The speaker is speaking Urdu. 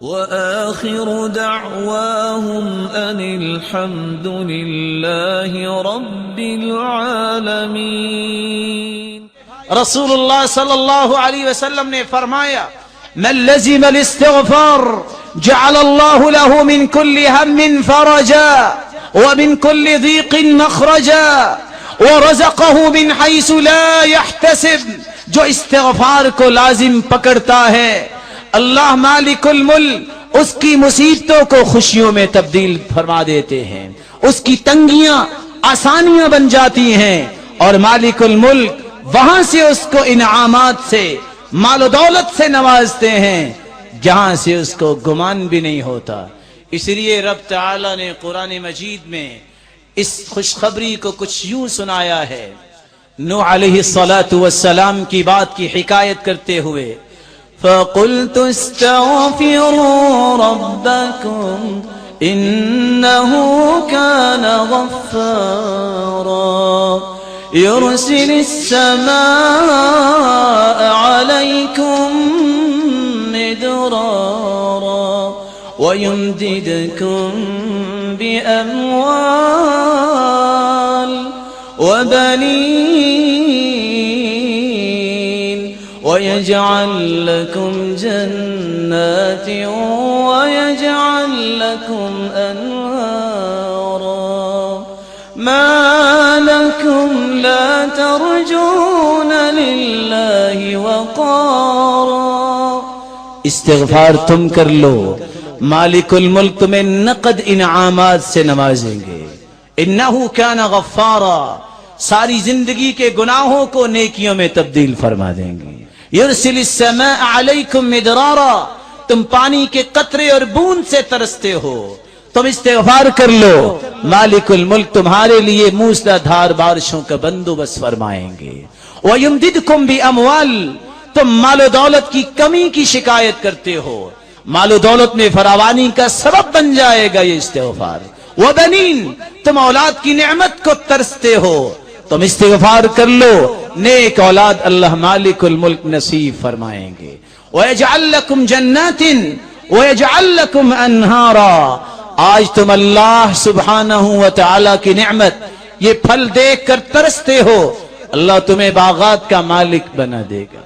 وآخر دعواهم أن الحمد لله رب العالمين. رسول اللہ صلی اللہ علیہ وسلم نے فرمایا من لزم الاستغفار جعل اللہ له من كل هم فرجا ومن كل ضيق مخرجا ورزقه من حيث لا يحتسب. جو استغفار کو لازم پکڑتا ہے اللہ مالک الملک اس کی مصیبتوں کو خوشیوں میں تبدیل فرما دیتے ہیں، اس کی تنگیاں آسانیاں بن جاتی ہیں، اور مالک الملک وہاں سے اس کو انعامات سے مال و دولت سے نوازتے ہیں جہاں سے اس کو گمان بھی نہیں ہوتا. اس لیے رب تعالی نے قرآن مجید میں اس خوشخبری کو کچھ یوں سنایا ہے. نوح علیہ السلام کی بات کی حکایت کرتے ہوئے فَقُلْتُ اسْتَغْفِرُوا رَبَّكُمْ إِنَّهُ كَانَ غَفَّارًا يُرْسِلِ السَّمَاءَ عَلَيْكُمْ مِدْرَارًا وَيُمْدِدْكُمْ بِأَمْوَالٍ وَبَنِينَ وَيَجْعَلْ لَكُمْ جَنَّاتٍ وَيَجْعَلْ لَكُمْ أَنْهَارًا مَا لَكُمْ لَا تَرْجُونَ لِلَّهِ وَقَارًا. استغفار تم کر لو، مالک الملک تمہیں نقد انعامات سے نوازیں گے. انہو کان غفارا، ساری زندگی کے گناہوں کو نیکیوں میں تبدیل فرما دیں گے. یرسل السماء علیکم مدرارا، تم پانی کے قطرے اور بوند سے ترستے ہو، تم استغفار کر لو، مالک الملک تمہارے لیے موسلا دھار بارشوں کا بندوبست فرمائیں گے. وَيُمْدِدْكُمْ بِأَمْوَالٍ، تم مال و دولت کی کمی کی شکایت کرتے ہو، مال و دولت میں فراوانی کا سبب بن جائے گا یہ استغفار. وَبَنِينَ، تم اولاد کی نعمت کو ترستے ہو، تم استغفار کر لو، نیک اولاد اللہ مالک الملک نصیب فرمائیں گے. وَيَجْعَلْ لَكُمْ جَنَّاتٍ وَيَجْعَلْ لَكُمْ أَنْهَارًا. آج تم اللہ سبحانہ وتعالی کی نعمت یہ پھل دیکھ کر ترستے ہو، اللہ تمہیں باغات کا مالک بنا دے گا.